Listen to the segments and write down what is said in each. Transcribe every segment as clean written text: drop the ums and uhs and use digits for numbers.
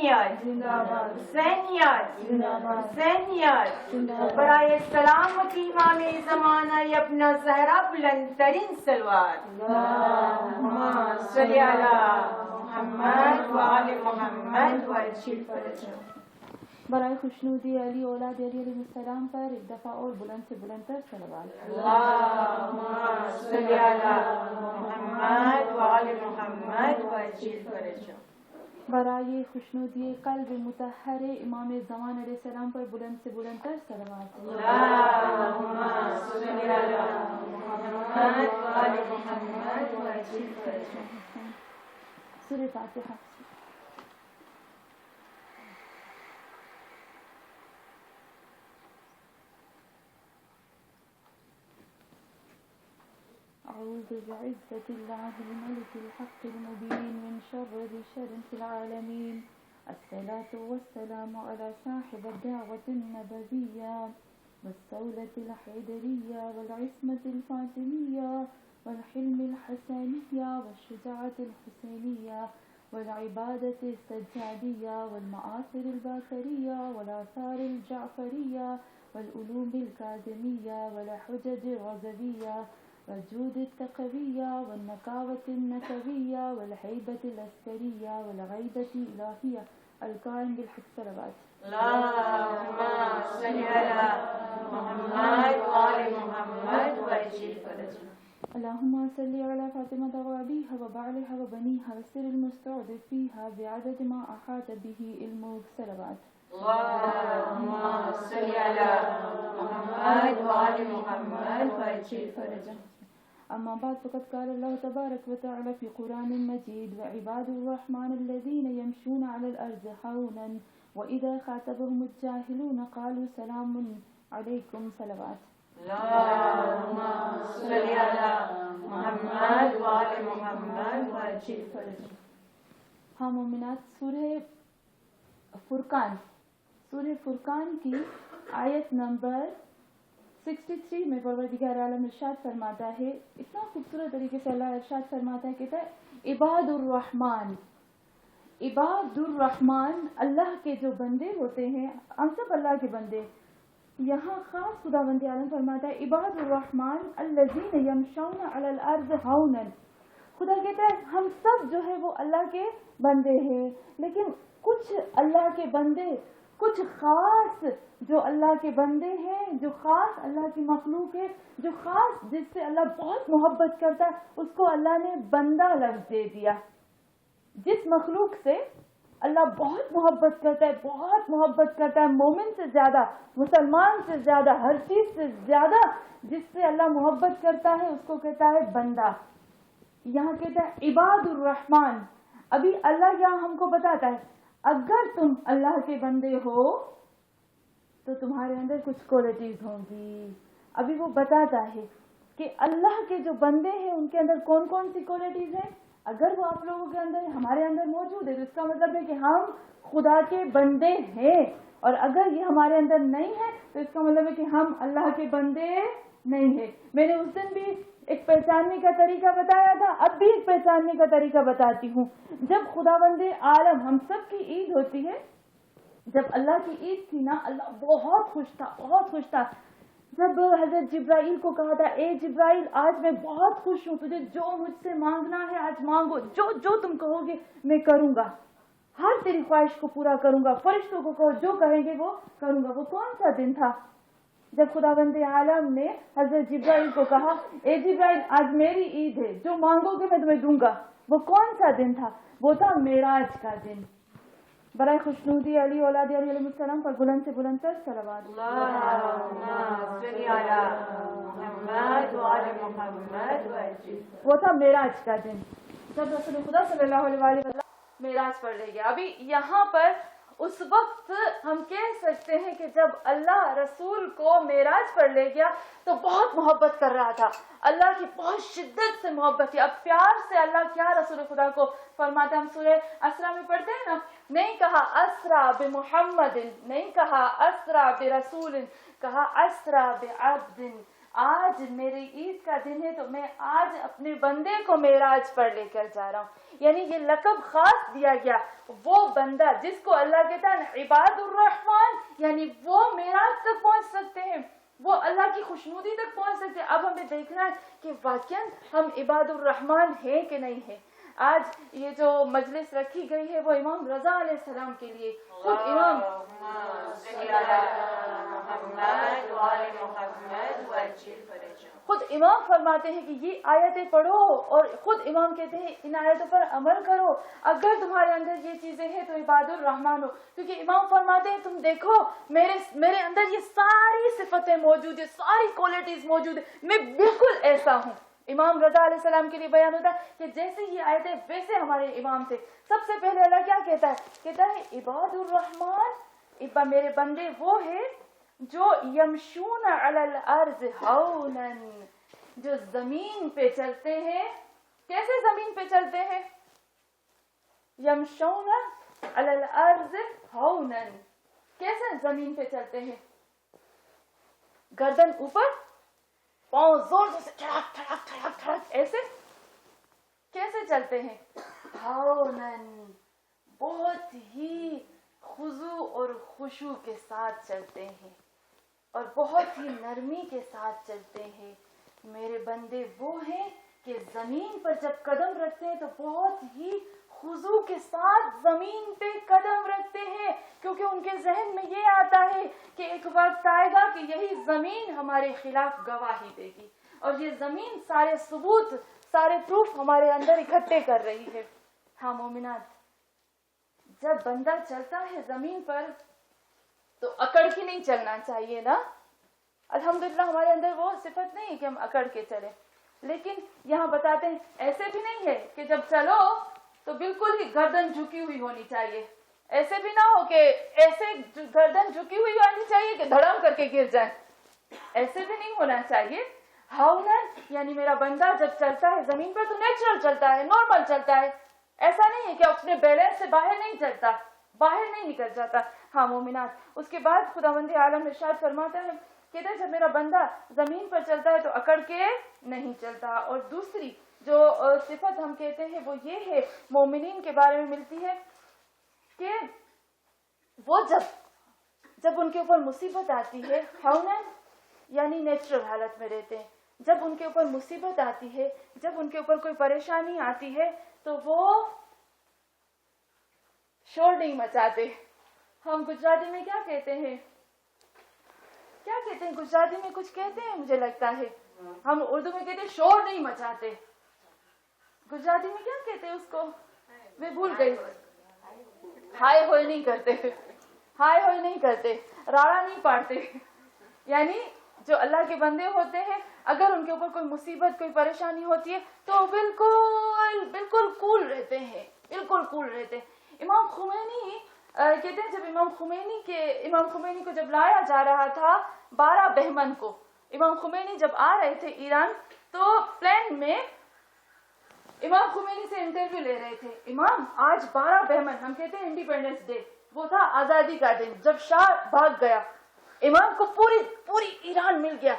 حسینیت حسینیت حسینیت برائے سلامت امام زمانہ اپنا زہرا بلند ترین سلوات اللہم صلی علی محمد و آل محمد و اجل فرجہ. برائے خوشنودی علی اولاد علی علیہ السلام پر ایک دفعہ اور بلند سے بلند تر صلوات. اللہم صلی علی محمد و آل محمد و اجل فرجہ. برائے خوشنودی قلب مطہر امام زمان علیہ السلام پر بلند سے بلند تر صلوات. اللہم صلی علی محمد و آل محمد و اجل فرجہ. سورہ فاتحہ. أعوذ بعزة الله الملك الحق المبين من شر ذي شر في العالمين. الصلاة والسلام على صاحب الدعوة النبوية والصولة الحيدرية والعصمة الفاطمية والحلم الحسنية والشجاعة الحسينية والعبادة السجادية والمآثر الباكرية والآثار الجعفرية والعلوم الكاظمية والحجج الغزوية والجود التقوية والنقاوة النكوية والهيبة العسكرية والغيبة الإلهية القائم بالحق. صلوات. اللهم صل على محمد وآل محمد وأجل فرجه. اللهم صل على فاطمة وأبيها وبعلها وبنيها والسر المستودع فيها بعدد ما أحاط به علمك. صلوات. اللهم صل على محمد وآل محمد وأجل فرجه. أما بعد فقد قال الله تبارك وتعالى في قرآن مجيد وعباد الرحمن الذين يمشون على الأرض هونا وإذا خاطبهم الجاهلون قالوا سلام عليكم. صلوات. اللهم صل على محمد وآل محمد وأجل فرجه. ہاں مومنات، سورہ فرقان کی آیت نمبر 63 میں پروردگار عالم ارشاد فرماتا ہے، اتنا خوبصورت طریقے سے اللہ ارشاد فرماتا ہے، کہتا ہے عباد الرحمن اللہ کے جو بندے ہوتے ہیں، ہم سب اللہ کے بندے. یہاں خاص خدا بند عالم فرماتا ہے عباد الرحمن الذین یمشون علی الارض ہونا. خدا کہتا ہے ہم سب جو ہے وہ اللہ کے بندے ہیں، لیکن کچھ اللہ کے بندے، کچھ خاص جو اللہ کے بندے ہیں، جو خاص اللہ کی مخلوق ہے، جو خاص جس سے اللہ بہت محبت کرتا ہے، اس کو اللہ نے بندہ لفظ دے دیا. جس مخلوق سے اللہ بہت محبت کرتا ہے، بہت محبت کرتا ہے، مومن سے زیادہ، مسلمان سے زیادہ، ہر چیز سے زیادہ جس سے اللہ محبت کرتا ہے اس کو کہتا ہے بندہ. یہاں کہتا ہے عباد الرحمن. ابھی اللہ یہاں ہم کو بتاتا ہے اگر تم اللہ کے بندے ہو تو تمہارے اندر کچھ کوالٹیز ہوں گی. ابھی وہ بتاتا ہے کہ اللہ کے جو بندے ہیں ان کے اندر کون کون سی کوالٹیز ہیں. اگر وہ آپ لوگوں کے اندر، ہمارے اندر موجود ہے تو اس کا مطلب ہے کہ ہم خدا کے بندے ہیں، اور اگر یہ ہمارے اندر نہیں ہے تو اس کا مطلب ہے کہ ہم اللہ کے بندے نہیں ہیں. میں نے اس دن بھی ایک پہچاننے کا طریقہ بتایا تھا، اب بھی ایک پہچاننے کا طریقہ بتاتی ہوں. جب خدا بند عالم ہم سب کی عید ہوتی ہے، جب اللہ کی عید تھی نا، اللہ بہت خوش تھا، بہت خوش تھا. جب حضرت جبرائیل کو کہا تھا اے جبرائیل آج میں بہت خوش ہوں، تجھے جو مجھ سے مانگنا ہے آج مانگو، جو تم کہو گے میں کروں گا، ہر تیری خواہش کو پورا کروں گا. فرشتوں کو کہو جو کہیں گے وہ کروں گا. وہ کون سا دن تھا جب خداوند عالم نے حضرت جبرائیل کو کہا اے جبرائیل آج میری عید ہے، جو مانگو گے میں تمہیں دوں گا؟ وہ کون سا دن تھا؟ وہ تھا معراج کا دن. برائے خوشنودی علی اولاد علی علیہ السلام پر بلند سے بلند تر صلوات. وہ تھا معراج کا دن جب رسول خدا صلی اللہ علیہ وسلم معراج پر لے گیا. ابھی یہاں پر اس وقت ہم کہہ سکتے ہیں کہ جب اللہ رسول کو معراج پر لے گیا تو بہت محبت کر رہا تھا، اللہ کی بہت شدت سے محبت تھی. اب پیار سے اللہ کیا رسول خدا کو فرماتے ہیں، ہم سورہ اسراء میں پڑھتے ہیں نا، نہیں کہا اسرا بمحمد، نہیں کہا اسرا برسول، کہا اسرا بعبد. آج میری عید کا دن ہے تو میں آج اپنے بندے کو معراج پر لے کر جا رہا ہوں. یعنی یہ لقب خاص دیا گیا وہ بندہ جس کو اللہ کہتا ہے عباد الرحمن، یعنی وہ معراج تک پہنچ سکتے ہیں، وہ اللہ کی خوشنودی تک پہنچ سکتے ہیں. اب ہمیں دیکھنا ہے کہ واقعا ہم عباد الرحمن ہیں کہ نہیں ہیں. آج یہ جو مجلس رکھی گئی ہے وہ امام رضا علیہ السلام کے لیے. خود امام فرماتے ہیں کہ یہ آیتیں پڑھو اور خود امام کہتے ہیں ان آیتوں پر عمل کرو. اگر تمہارے اندر یہ چیزیں ہیں تو عباد الرحمن ہو. کیونکہ امام فرماتے ہیں تم دیکھو میرے اندر یہ ساری صفتیں موجود ہیں، ساری کوالٹیز موجود ہیں، میں بالکل ایسا ہوں. امام رضا علیہ السلام کے لیے بیان ہوتا ہے کہ جیسے یہ آیتیں ویسے ہمارے امام تھے. سب سے پہلے اللہ کیا کہتا ہے؟ کہتا ہے عباد الرحمن، میرے بندے وہ ہیں جو یمشون علی الارض ہونا، جو زمین پہ چلتے ہیں. کیسے زمین پہ چلتے ہیں؟ یمشون علی الارض ہونا. کیسے زمین پہ چلتے ہیں؟ گردن اوپر، پاؤں زور سے ٹھڑک ٹھڑک ٹھڑک ٹھڑک، ایسے کیسے چلتے ہیں؟ ہونن، بہت ہی خضوع اور خشوع کے ساتھ چلتے ہیں اور بہت ہی نرمی کے ساتھ چلتے ہیں. میرے بندے وہ ہیں کہ زمین پر جب قدم رکھتے ہیں تو بہت ہی خضوع کے ساتھ زمین پہ قدم رکھتے ہیں، کیونکہ ان کے ذہن میں یہ آتا ہے کہ ایک وقت آئے گا کہ یہی زمین ہمارے خلاف گواہی دے گی اور یہ زمین سارے ثبوت، سارے پروف ہمارے اندر اکٹھے کر رہی ہے. ہاں مومنات، جب بندہ چلتا ہے زمین پر تو اکڑ کے نہیں چلنا چاہیے نا. الحمدللہ ہمارے اندر وہ صفت نہیں ہے کہ ہم اکڑ کے چلیں، لیکن یہاں بتاتے ہیں ایسے بھی نہیں ہے کہ جب چلو تو بالکل ہی گردن جھکی ہوئی ہونی چاہیے. ایسے بھی نہ ہو کہ ایسے گردن جھکی ہوئی ہونی چاہیے کہ دھڑام کر کے گر جائے. ایسے بھی نہیں ہونا چاہیے. ہاؤنن یعنی میرا بندہ جب چلتا ہے زمین پر تو نیچرل چلتا ہے، نارمل چلتا ہے. ایسا نہیں ہے کہ اپنے بیلنس سے باہر نہیں چلتا، باہر نہیں نکل جاتا. ہاں مومنات، اس کے بعد خداوند عالم ارشاد فرماتا ہے کہ جب میرا بندہ زمین پر چلتا ہے تو اکڑ کے نہیں چلتا. اور دوسری جو صفت ہم کہتے ہیں وہ یہ ہے، مومنین کے بارے میں ملتی ہے کہ وہ جب ان کے اوپر مصیبت آتی ہے، ہاؤنن یعنی نیچرل حالت میں رہتے ہیں. جب ان کے اوپر مصیبت آتی ہے، جب ان کے اوپر کوئی پریشانی آتی ہے تو وہ شور نہیں مچاتے. ہم گجراتی میں کیا کہتے ہیں؟ گجراتی میں کچھ کہتے ہیں مجھے لگتا ہے. ہم اردو میں کہتے ہیں شور نہیں مچاتے. گجراتی میں کیا کہتے ہیں اس کو؟ میں بھول گئی. ہائے ہوئے نہیں کرتے، ہائے ہوئے نہیں کرتے، راڑا نہیں پاڑتے. یعنی جو اللہ کے بندے ہوتے ہیں اگر ان کے اوپر کوئی مصیبت، کوئی پریشانی ہوتی ہے تو بالکل کول رہتے ہیں، بالکل کول رہتے ہیں. امام خمینی کہتے ہیں جب امام خمینی کو جب لایا جا رہا تھا 12 بہمن کو، امام خمینی جب آ رہے تھے ایران تو پلین میں امام خمینی سے انٹرویو لے رہے تھے. امام آج 12 بہمن، ہم کہتے ہیں انڈیپینڈنس ڈے، وہ تھا آزادی کا دن جب شاہ بھاگ گیا. امام کو پوری ایران مل گیا.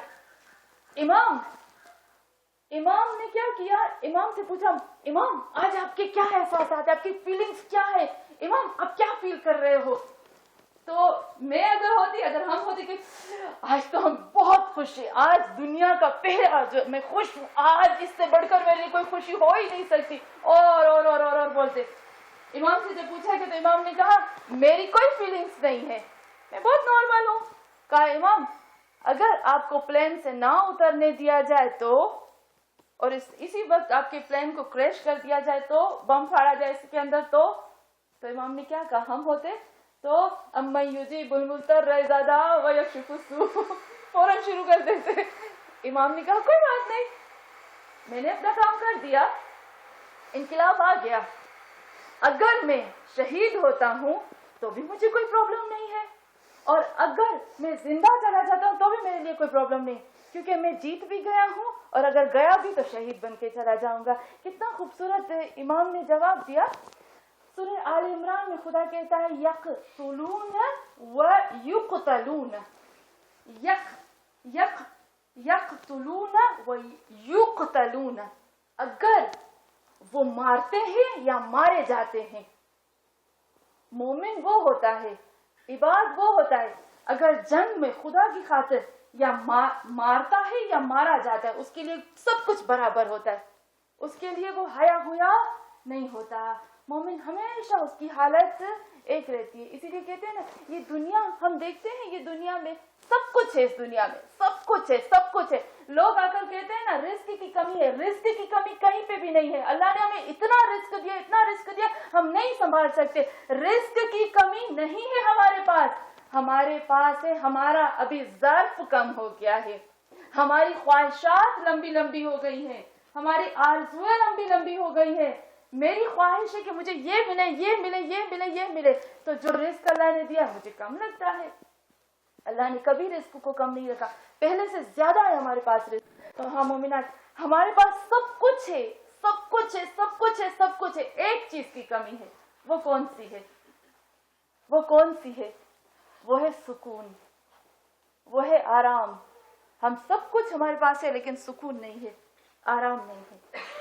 امام نے کیا کیا؟ امام سے پوچھا امام آج آپ کے کیا احساسات ہیں، آپ کی فیلنگز کیا ہے؟ امام آپ کیا فیل کر رہے ہو؟ تو اگر ہم ہوتی کہ آج تو ہم بہت خوش ہیں، آج دنیا کا پہلا جو میں خوش ہوں، آج اس سے بڑھ کر میرے لیے کوئی خوشی ہو ہی نہیں سکتی، اور بولتے. امام سے جب پوچھا کہ تو امام نے کہا میری کوئی فیلنگز نہیں ہے، میں بہت نارمل ہوں. کہا امام اگر آپ کو پلین سے نہ اترنے دیا جائے تو، اور اسی وقت آپ کے پلین کو کریش کر دیا جائے تو، بم پھاڑا جائے اس کے اندر تو امام نے کیا کہا؟ ہم ہوتے تو امن یجیب المضطر اذا دعا ویکشف السوء فوراً شروع کر دیتے. امام نے کہا کوئی بات نہیں، میں نے اپنا کام کر دیا، انقلاب آ گیا. اگر میں شہید ہوتا ہوں تو بھی مجھے کوئی پرابلم نہیں ہے، اور اگر میں زندہ چلا جاتا ہوں تو بھی میرے لیے کوئی پرابلم نہیں، کیونکہ میں جیت بھی گیا ہوں اور اگر گیا بھی تو شہید بن کے چلا جاؤں گا. کتنا خوبصورت امام نے جواب دیا. سورہ آل عمران میں خدا کہتا ہے یقتلون و یقتلون. یقتلون و یقتلون، اگر وہ مارتے ہیں یا مارے جاتے ہیں. مومن وہ ہوتا ہے، عباد وہ ہوتا ہے اگر جنگ میں خدا کی خاطر یا مارتا ہے یا مارا جاتا ہے، اس کے لیے سب کچھ برابر ہوتا ہے، اس کے لیے وہ حیا ہویا نہیں ہوتا. مومن ہمیشہ اس کی حالت ایک رہتی ہے. اسی لیے کہتے ہیں نا، یہ دنیا ہم دیکھتے ہیں، یہ دنیا میں سب کچھ ہے، اس دنیا میں سب کچھ ہے، سب کچھ ہے. لوگ آ کر کہتے ہیں نا رزق کی کمی ہے، رزق کی کمی کہیں پہ بھی نہیں ہے. اللہ نے ہمیں اتنا رزق دیا، اتنا رزق دیا، ہم نہیں سنبھال سکتے. رزق کی کمی نہیں ہے ہمارے پاس، ہمارے پاس ہے ہمارا ابھی ظرف کم ہو گیا ہے. ہماری خواہشات لمبی لمبی ہو گئی ہیں، ہماری آرزویں لمبی لمبی ہو گئی ہیں. میری خواہش ہے کہ مجھے یہ ملے، یہ ملے، یہ ملے، یہ ملے، تو جو رزق اللہ نے دیا مجھے کم لگتا ہے. اللہ نے کبھی رزق کو کم نہیں رکھا، پہلے سے زیادہ ہے ہمارے پاس رزق. تو ہاں مومنات، ہمارے پاس سب کچھ ہے، سب کچھ ہے، سب کچھ ہے، سب کچھ ہے. ایک چیز کی کمی ہے. وہ کون سی ہے؟ وہ کون سی ہے؟ وہ ہے سکون، وہ ہے آرام. ہم سب کچھ ہمارے پاس ہے لیکن سکون نہیں ہے، آرام نہیں ہے.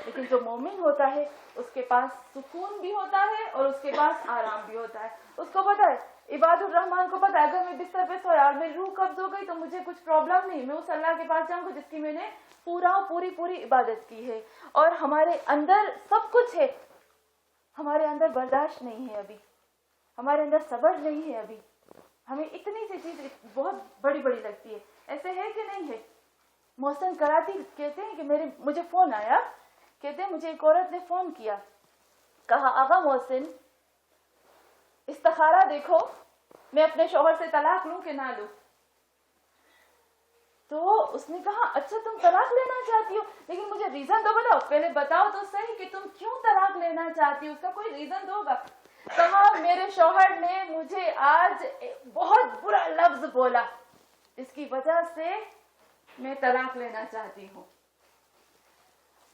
لیکن جو مومن ہوتا ہے اس کے پاس سکون بھی ہوتا ہے اور اس کے پاس آرام بھی ہوتا ہے. اس کو پتا ہے، عباد الرحمان کو پتا ہے، اگر میں بستر پہ سویا اور میری روح قبض ہو گئی تو مجھے کچھ پرابلم نہیں، میں اس اللہ کے پاس جاؤں گا جس کی میں نے پوری عبادت کی ہے. اور ہمارے اندر سب کچھ ہے، ہمارے اندر برداشت نہیں ہے ابھی، ہمارے اندر صبر نہیں ہے ابھی. ہمیں اتنی سی چیز بہت بڑی بڑی لگتی ہے. ایسے ہے کہ نہیں ہے؟ محسن کراتی کہتے ہیں کہ مجھے فون آیا، کہتے ہیں مجھے ایک عورت نے فون کیا، کہا آغا محسن استخارہ دیکھو، میں اپنے شوہر سے طلاق لوں کہ نہ لوں. تو اس نے کہا اچھا تم طلاق لینا چاہتی ہو، لیکن مجھے ریزن تو بتاؤ، پہلے بتاؤ تو صحیح کہ تم کیوں طلاق لینا چاہتی ہو، اس کا کوئی ریزن دو گا. کہا میرے شوہر نے مجھے آج بہت برا لفظ بولا، اس کی وجہ سے میں طلاق لینا چاہتی ہوں.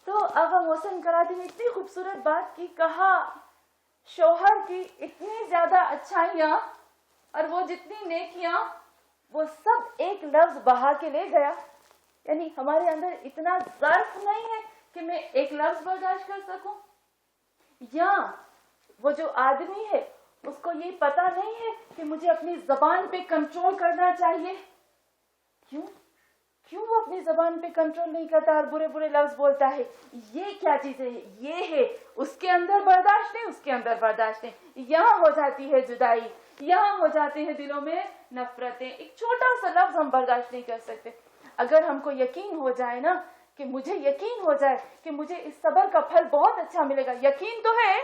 تو آغا محسن کراتی نے اتنی خوبصورت بات کی، کہا شوہر کی اتنی زیادہ اچھائیاں اور وہ جتنی نیکیاں وہ سب ایک لفظ بہا کے لے گیا. یعنی ہمارے اندر اتنا ظرف نہیں ہے کہ میں ایک لفظ برداشت کر سکوں. یا وہ جو آدمی ہے اس کو یہ پتا نہیں ہے کہ مجھے اپنی زبان پہ کنٹرول کرنا چاہیے. کیوں وہ اپنی زبان پہ کنٹرول نہیں کرتا اور برے برے لفظ بولتا ہے؟ یہ کیا چیز ہے؟ یہ ہے اس کے اندر برداشت نہیں، اس کے اندر برداشت نہیں. یہاں ہو جاتی ہے جدائی، یہاں ہو جاتے ہیں دلوں میں نفرتیں. ایک چھوٹا سا لفظ ہم برداشت نہیں کر سکتے. اگر ہم کو یقین ہو جائے نا، کہ مجھے یقین ہو جائے کہ مجھے اس صبر کا پھل بہت اچھا ملے گا. یقین تو ہے،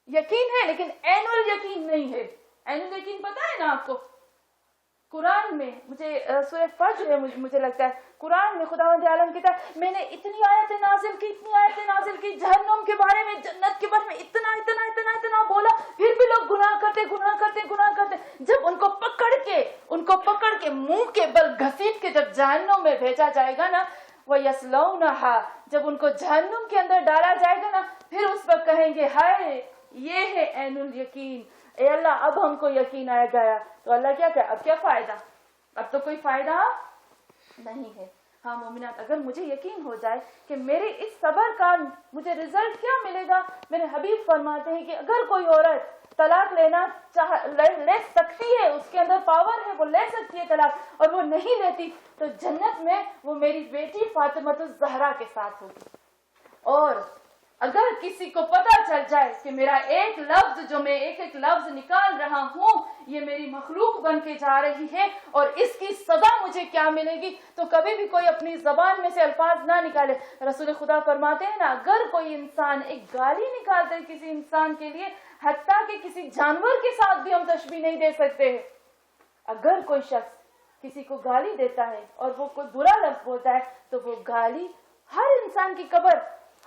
یقین ہے، لیکن اینول یقین نہیں ہے. اینول یقین پتا ہے نا آپ کو؟ قرآن میں مجھے سورہ فجر ہے، مجھے لگتا ہے قرآن میں خداوند عالم کہتا ہے میں نے اتنی آیتیں نازل کی، اتنی آیتیں نازل کی، جہنم کے بارے میں، جنت کے بارے میں اتنا اتنا اتنا اتنا بولا، پھر بھی لوگ گناہ کرتے. جب ان کو پکڑ کے منہ کے بل گھسیٹ کے جب جہنم میں بھیجا جائے گا نا، وَيَصْلَوْنَهَا، جب ان کو جہنم کے اندر ڈالا جائے گا نا، پھر اس وقت کہیں گے ہائے یہ ہے عین الیقین. اے اللہ اب ہم کو یقین آ گیا. تو اللہ کیا کہ اب کیا فائدہ؟ اب تو کوئی فائدہ نہیں ہے. ہاں مومنات، اگر مجھے یقین ہو جائے کہ میرے اس صبر کا مجھے رزلٹ کیا ملے گا. میرے حبیب فرماتے ہیں کہ اگر کوئی عورت طلاق لینا لے سکتی ہے، اس کے اندر پاور ہے، وہ لے سکتی ہے طلاق، اور وہ نہیں لیتی تو جنت میں وہ میری بیٹی فاطمہ الزہرا کے ساتھ ہوگی. اور اگر کسی کو پتا چل جائے کہ میرا ایک لفظ جو میں ایک ایک لفظ نکال رہا ہوں یہ میری مخلوق بن کے جا رہی ہے اور اس کی سزا مجھے کیا ملے گی، تو کبھی بھی کوئی اپنی زبان میں سے الفاظ نہ نکالے. رسول خدا فرماتے ہیں نا، اگر کوئی انسان ایک گالی نکالتا ہے کسی انسان کے لیے، حتیٰ کہ کسی جانور کے ساتھ بھی ہم تشبیہ نہیں دے سکتے ہیں. اگر کوئی شخص کسی کو گالی دیتا ہے اور وہ کوئی برا لفظ بولتا ہے تو وہ گالی، ہر انسان کی قبر،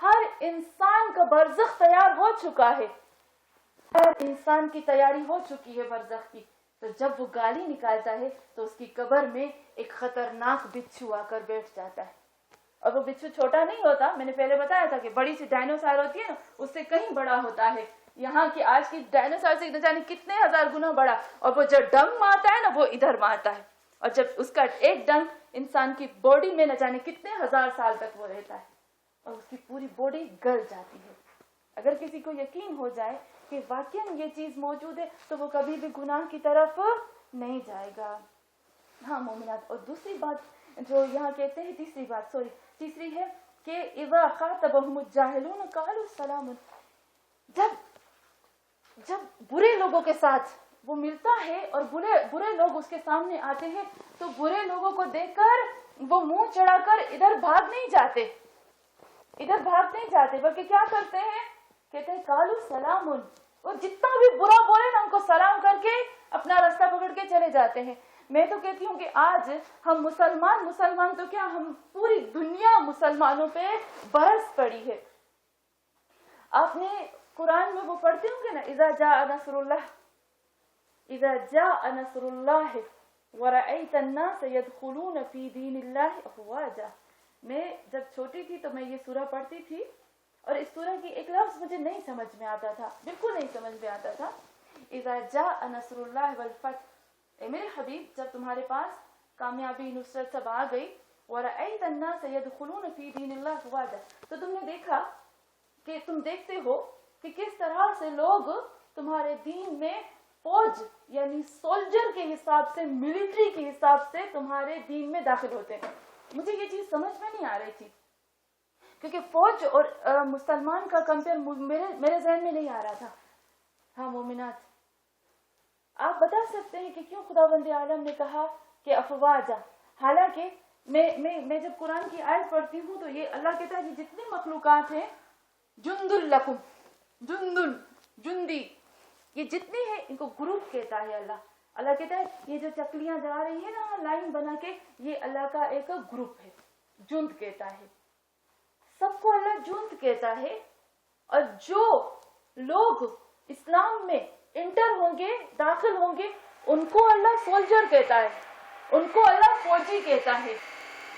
ہر انسان کا برزخ تیار ہو چکا ہے، ہر انسان کی تیاری ہو چکی ہے برزخ کی. تو جب وہ گالی نکالتا ہے تو اس کی قبر میں ایک خطرناک بچھو آ کر بیٹھ جاتا ہے. اور وہ بچھو چھوٹا نہیں ہوتا، میں نے پہلے بتایا تھا کہ بڑی سی ڈائنوسار ہوتی ہے نا، اس سے کہیں بڑا ہوتا ہے. یہاں کی آج کی ڈائنوسار سے نہ جانے کتنے ہزار گنا بڑا. اور وہ جو ڈنگ مارتا ہے نا وہ ادھر مارتا ہے. اور جب اس کا ایک ڈنک انسان کی باڈی میں نہ جانے کتنے ہزار سال تک وہ رہتا ہے اور اس کی پوری باڈی گل جاتی ہے. اگر کسی کو یقین ہو جائے کہ واقعی یہ چیز موجود ہے تو وہ کبھی بھی گناہ کی طرف نہیں جائے گا. ہاں مومنات. اور دوسری بات جو یہاں کہتے ہیں, تیسری ہے کہ اذا خاطبهم الجاهلون قالوا سلام. جب برے لوگوں کے ساتھ وہ ملتا ہے اور برے لوگ اس کے سامنے آتے ہیں تو برے لوگوں کو دیکھ کر وہ منہ چڑھا کر ادھر بھاگ نہیں جاتے بلکہ کیا کرتے ہیں, کہتے ہیں قالوا سلام. وہ جتنا بھی برا بولے نا ان کو سلام کر کے اپنا راستہ پکڑ کے چلے جاتے ہیں. میں تو کہتی ہوں کہ آج ہم مسلمان تو کیا, ہم پوری دنیا مسلمانوں پہ برس پڑی ہے. آپ نے قرآن میں وہ پڑھتے ہوں گے نا, اذا جاء نصر اللہ ورأیت الناس يدخلون فی دین اللہ افواجا. میں جب چھوٹی تھی تو میں یہ سورہ پڑھتی تھی اور اس سورہ کی ایک لفظ مجھے نہیں سمجھ میں آتا تھا, بالکل نہیں سمجھ میں آتا تھا. اذا جاء نصر اللہ والفتح, اے میرے حبیب جب تمہارے پاس کامیابی نصرت سب آ گئی, ورأیت الناس يدخلون فی دین اللہ افواجا, تو تم نے دیکھا کہ تم دیکھتے ہو کہ کس طرح سے لوگ تمہارے دین میں فوج یعنی سولجر کے حساب سے, ملٹری کے حساب سے تمہارے دین میں داخل ہوتے ہیں. مجھے یہ چیز سمجھ میں نہیں آ رہی تھی کیونکہ فوج اور مسلمان کا کمپیئر میرے ذہن میں نہیں آ رہا تھا. ہاں مومنات, آپ بتا سکتے ہیں کہ کیوں خداوند عالم نے کہا کہ افواجا؟ حالانکہ میں جب قرآن کی آیت پڑھتی ہوں تو یہ اللہ کہتا ہے کہ جتنی مخلوقات ہیں, جند لکم, جندی, یہ جتنی ہے ان کو گروپ کہتا ہے اللہ کہتا ہے یہ جو چکلیاں جا رہی ہیں نا لائن بنا کے, یہ اللہ کا ایک گروپ ہے, جند کہتا ہے. سب کو اللہ جند کہتا ہے. اور جو لوگ اسلام میں انٹر ہوں گے, داخل ہوں گے, ان کو اللہ سولجر کہتا ہے, ان کو اللہ فوجی کہتا ہے.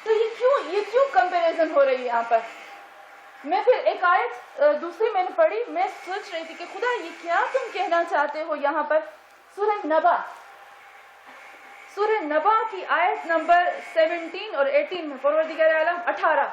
تو یہ کیوں کمپیریزن ہو رہی ہے یہاں پر؟ میں پھر ایک آیت دوسری میں نے پڑھی, میں سوچ رہی تھی کہ خدا یہ کیا تم کہنا چاہتے ہو یہاں پر. سورہ نبا کی آیت نمبر 17 اور 18 میں, پروردگار عالم 18,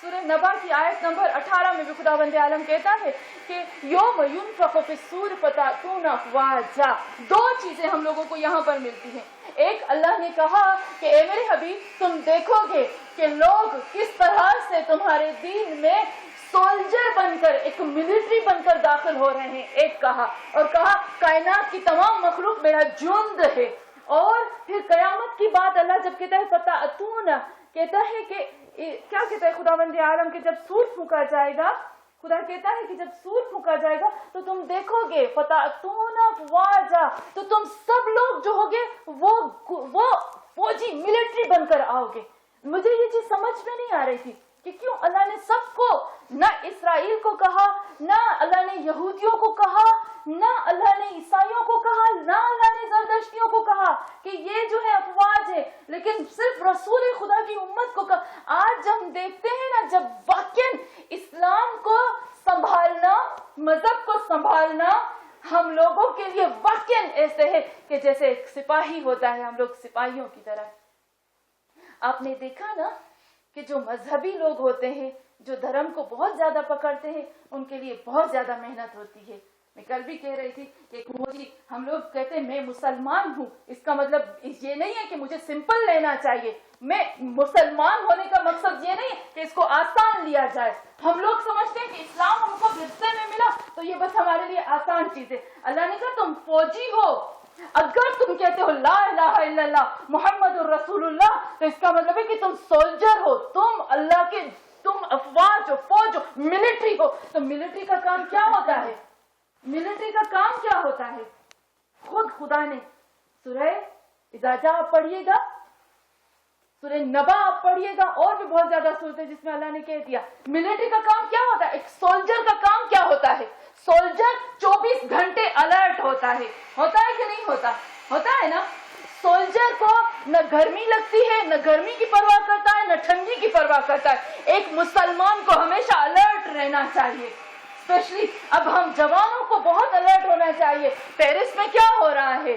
سورہ نبا کی آیت نمبر 18 میں بھی خداوند عالم کہتا ہے کہ یوم ینفخ فی الصور فتأتون افواجا. دو چیزیں ہم لوگوں کو یہاں پر ملتی ہیں. ایک, اللہ نے کہا کہ اے میرے حبیب تم دیکھو گے کہ لوگ کس طرح سے تمہارے دین میں سولجر بن کر, ایک ملٹری بن کر داخل ہو رہے ہیں. ایک کہا, اور کہا کائنات کی تمام مخلوق میرا جند ہے. اور پھر قیامت کی بات اللہ جب کہتا ہے فتأتون, کہتا ہے کہ کیا کہتا ہے خداوند عالم کہ جب سور پھونکا جائے گا, خدا کہتا ہے کہ جب سور پھونکا جائے گا تو تم دیکھو گے فتأتون افواجا, تو تم سب لوگ جو ہوگے وہ فوجی ملٹری بن کر آؤ گے. مجھے یہ چیز سمجھ میں نہیں آ رہی تھی کہ کیوں اللہ نے سب کو, نہ اسرائیل کو کہا, نہ اللہ نے یہودیوں کو کہا, نہ اللہ نے عیسائیوں کو کہا, نہ اللہ نے زردشتیوں کو کہا کہ یہ جو ہے افواج ہے, لیکن صرف رسول خدا کی امت کو کہا. آج ہم دیکھتے ہیں نا, جب واقعاً اسلام کو سنبھالنا, مذہب کو سنبھالنا ہم لوگوں کے لیے واقعاً ایسے ہے کہ جیسے ایک سپاہی ہوتا ہے, ہم لوگ سپاہیوں کی طرح. آپ نے دیکھا نا کہ جو مذہبی لوگ ہوتے ہیں, جو دھرم کو بہت زیادہ پکڑتے ہیں, ان کے لیے بہت زیادہ محنت ہوتی ہے. میں کل بھی کہہ رہی تھی کہ ہم لوگ کہتے ہیں میں مسلمان ہوں, اس کا مطلب یہ نہیں ہے کہ مجھے سمپل لینا چاہیے. میں مسلمان ہونے کا مقصد یہ نہیں کہ اس کو آسان لیا جائے. ہم لوگ سمجھتے ہیں کہ اسلام ہم کو ورثے میں ملا تو یہ بس ہمارے لیے آسان چیز ہے. اللہ نے کہا تم فوجی ہو, اگر تم کہتے ہو لا الہ الا اللہ محمد الرسول اللہ, تو اس کا مطلب ہے کہ تم سولجر ہو, تم اللہ کے, تم افواج ہو, فوج ہو, ملٹری ہو. تو ملٹری کا کام کیا ہوتا ہے؟ ملٹری کا کام کیا ہوتا ہے؟ خود خدا نے سورہ اذا جاء آپ پڑھیے گا, سورہ نبا آپ پڑھیے گا, اور بھی بہت زیادہ صورتیں جس میں اللہ نے کہہ دیا ملٹری کا کام کیا ہوتا ہے. ایک سولجر کا کام کیا ہوتا ہے؟ سولجر 24 گھنٹے الرٹ ہوتا ہے کہ نہیں ہوتا؟ ہوتا ہے نا. سولجر کو نہ گرمی لگتی ہے, نہ گرمی کی پرواہ کرتا ہے, نہ ٹھنڈی کی پرواہ کرتا ہے. ایک مسلمان کو ہمیشہ الرٹ رہنا چاہیے. اسپیشلی اب ہم جوانوں کو بہت الرٹ ہونا چاہیے. پیرس میں کیا ہو رہا ہے,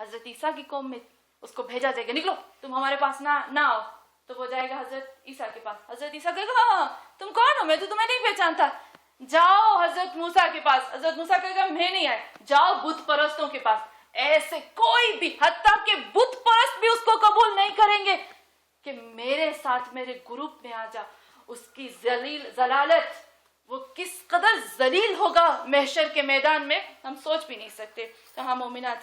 حضرت عیسیٰ کی قوم میں اس کو بھیجا جائے گا, نکلو تم ہمارے پاس نہ آؤ. تو وہ جائے گا حضرت عیسیٰ کے پاس. حضرت عیسیٰ کہے گا ہاں تم کون ہو, میں تو تمہیں نہیں پہچانتا. جاؤ حضرت موسیٰ کے پاس. حضرت موسیٰ کہے گا میں نہیں آئے. جاؤ بت پرستوں کے پاس. ایسے کوئی بھی, حتیٰ کہ بت پرست بھی اس کو قبول نہیں کریں گے کہ میرے ساتھ میرے گروپ میں آ جا. اس کی ضلالت, وہ کس قدر ذلیل ہوگا محشر کے میدان میں, ہم سوچ بھی نہیں سکتے. کہاں مومنات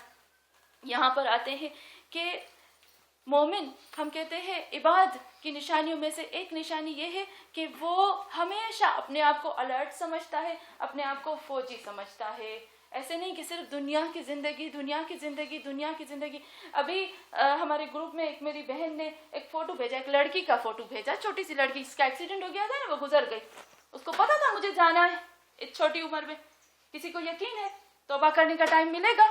یہاں پر آتے ہیں کہ مومن, ہم کہتے ہیں عباد کی نشانیوں میں سے ایک نشانی یہ ہے کہ وہ ہمیشہ اپنے آپ کو الرٹ سمجھتا ہے, اپنے آپ کو فوجی سمجھتا ہے. ایسے نہیں کہ صرف دنیا کی زندگی. ابھی ہمارے گروپ میں ایک میری بہن نے ایک فوٹو بھیجا, ایک لڑکی کا فوٹو بھیجا, چھوٹی سی لڑکی, اس کا ایکسیڈنٹ ہو گیا تھا نا, وہ گزر گئی. اس کو پتا تھا مجھے جانا ہے اس چھوٹی عمر میں. کسی کو یقین ہے توبہ کرنے کا ٹائم ملے گا,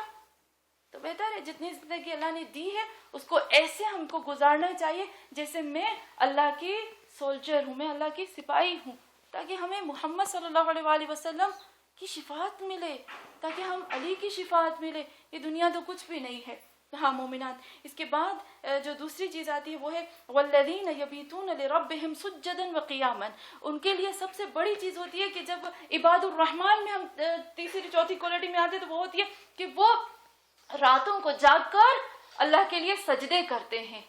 تو بہتر ہے جتنی زندگی اللہ نے دی ہے اس کو ایسے ہم کو گزارنا چاہیے جیسے میں اللہ کی سولجر ہوں, میں اللہ کی سپاہی ہوں, تاکہ ہمیں محمد صلی اللہ علیہ وآلہ وسلم کی شفاعت ملے, تاکہ ہم علی کی شفاعت ملے. یہ دنیا تو کچھ بھی نہیں ہے. ہاں مومنات, اس کے بعد جو دوسری چیز آتی ہے وہ ہے والذین یبیتون لربہم سجدا وقیاما. ان کے لیے سب سے بڑی چیز ہوتی ہے کہ جب عباد الرحمن میں ہم تیسری چوتھی کوالٹی میں آتے تو وہ ہوتی ہے کہ وہ راتوں کو جاگ کر اللہ کے لیے سجدے کرتے ہیں.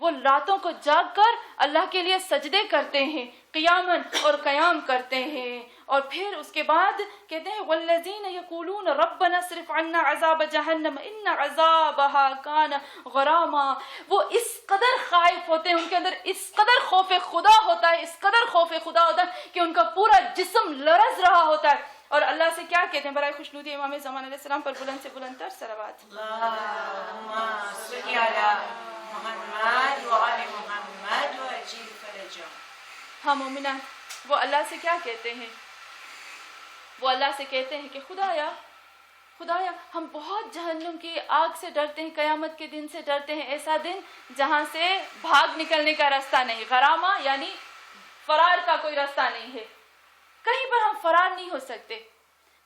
وہ راتوں کو جاگ کر اللہ کے لیے سجدے کرتے ہیں, قیامن اور قیام کرتے ہیں. اور پھر اس کے بعد کہتے ہیں والذین یقولون ربنا اصرف عنا عذاب جہنم ان عذابها کان غراما. وہ اس قدر خائف ہوتے ہیں, ان کے اندر اس قدر خوف خدا ہوتا ہے, کہ ان کا پورا جسم لرز رہا ہوتا ہے. اور اللہ سے کیا کہتے ہیں برائے خوشنودی امام زمان علیہ السلام پر بلند سے بلند تر صلوات. اللہم صلی علی محمد وعلی محمد وعجل فرجہ. ہاں مومنات, وہ اللہ سے کیا کہتے ہیں؟ وہ اللہ سے کہتے ہیں کہ خدایا ہم بہت جہنم کی آگ سے ڈرتے ہیں, قیامت کے دن سے ڈرتے ہیں, ایسا دن جہاں سے بھاگ نکلنے کا راستہ نہیں. غرامہ یعنی فرار کا کوئی راستہ نہیں ہے, کہیں پر ہم فرار نہیں ہو سکتے.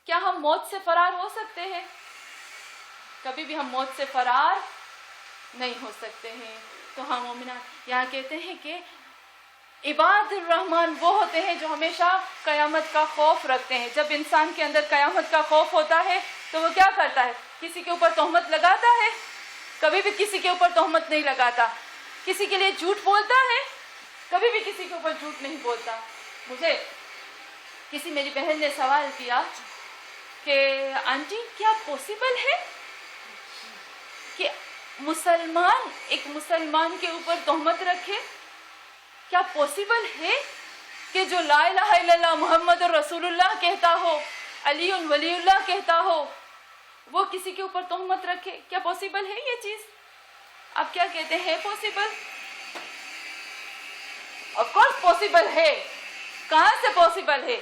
کیا ہم موت سے فرار ہو سکتے ہیں؟ کبھی بھی ہم موت سے فرار نہیں ہو سکتے ہیں. تو ہاں مومنات یہاں کہتے ہیں کہ عباد الرحمن وہ ہوتے ہیں جو ہمیشہ قیامت کا خوف رکھتے ہیں. جب انسان کے اندر قیامت کا خوف ہوتا ہے تو وہ کیا کرتا ہے؟ کسی کے اوپر تہمت لگاتا ہے؟ کبھی بھی کسی کے اوپر تہمت نہیں لگاتا. کسی کے لیے جھوٹ بولتا ہے؟ کبھی بھی کسی کے اوپر جھوٹ نہیں بولتا. مجھے کسی میری بہن نے سوال کیا کہ آنٹی کیا پوسیبل ہے کہ مسلمان ایک مسلمان کے اوپر تہمت رکھے؟ کیا پوسیبل ہے کہ جو لا الہ الا اللہ محمد رسول اللہ کہتا ہو, علی ولی اللہ کہتا ہو, وہ کسی کے اوپر تہمت رکھے؟ کیا پوسیبل ہے یہ چیز؟ آپ کیا کہتے ہیں پوسیبل؟ آف کورس پوسیبل ہے. کہاں سے پوسیبل ہے؟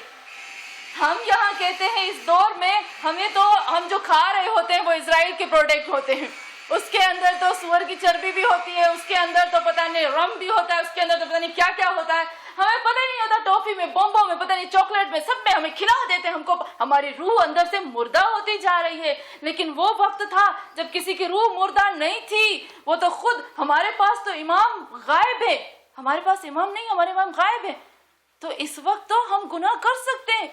ہم یہاں کہتے ہیں اس دور میں ہم جو کھا رہے ہوتے ہیں وہ اسرائیل کے پروڈکٹ ہوتے ہیں. اس کے اندر تو سور کی چربی بھی ہوتی ہے, اس کے اندر تو پتہ نہیں رم بھی ہوتا ہے, اس کے اندر تو پتہ نہیں کیا کیا ہوتا ہے. ہمیں پتہ نہیں ہوتا, ٹافی میں, بومبوں میں, پتہ نہیں چاکلیٹ میں, سب میں ہمیں کھلا دیتے ہیں. ہم کو ہماری روح اندر سے مردہ ہوتی جا رہی ہے. لیکن وہ وقت تھا جب کسی کی روح مردہ نہیں تھی. وہ تو خود ہمارے پاس تو امام غائب ہے, ہمارے پاس امام نہیں, ہمارے امام غائب ہے. تو اس وقت تو ہم گناہ کر سکتے ہیں.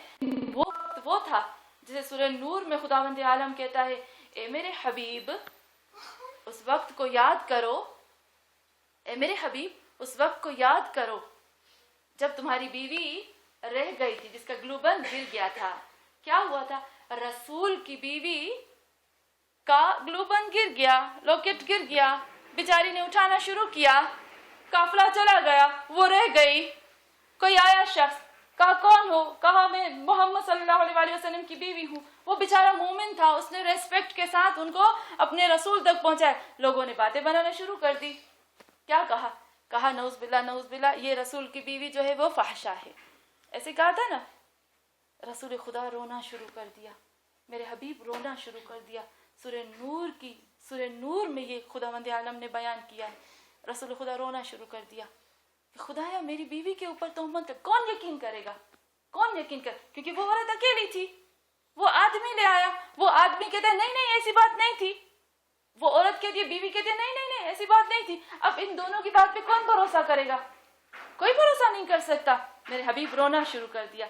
وہ وقت وہ تھا جسے سورہ نور میں خداوند عالم کہتا ہے اے میرے حبیب اس وقت کو یاد کرو, اے میرے حبیب اس وقت کو یاد کرو جب تمہاری بیوی رہ گئی تھی, جس کا گلوبن گر گیا تھا. کیا ہوا تھا؟ رسول کی بیوی کا گلوبن گر گیا, لاکٹ گر گیا, بیچاری نے اٹھانا شروع کیا, قافلہ چلا گیا, وہ رہ گئی. کوئی آیا شخص, کہا کون ہو؟ کہا میں محمد صلی اللہ علیہ وآلہ وسلم کی بیوی ہوں. وہ بیچارہ مومن تھا, اس نے ریسپیکٹ کے ساتھ ان کو اپنے رسول تک پہنچایا. لوگوں نے باتیں بنانا شروع کر دی. کیا کہا نعوذ باللہ یہ رسول کی بیوی جو ہے وہ فحشہ ہے. ایسے کہا تھا نا. رسول خدا رونا شروع کر دیا, میرے حبیب رونا شروع کر دیا. سورہ نور میں یہ خداوند عالم نے بیان کیا ہے. رسول خدا رونا شروع کر دیا کہ خدایا میری بیوی کے اوپر تہمت ہے, کون یقین کرے گا؟ کیونکہ وہ عورت اکیلی تھی. وہ آدمی لے آیا, وہ آدمی کہتا ہے نہیں ایسی بات نہیں تھی. وہ عورت کہتی ہے, بیوی کہتی ہے نہیں نہیں نہیں ایسی بات نہیں تھی. اب ان دونوں کی بات پہ کون بھروسہ کرے گا؟ کوئی بھروسہ نہیں کر سکتا. میرے حبیب رونا شروع کر دیا.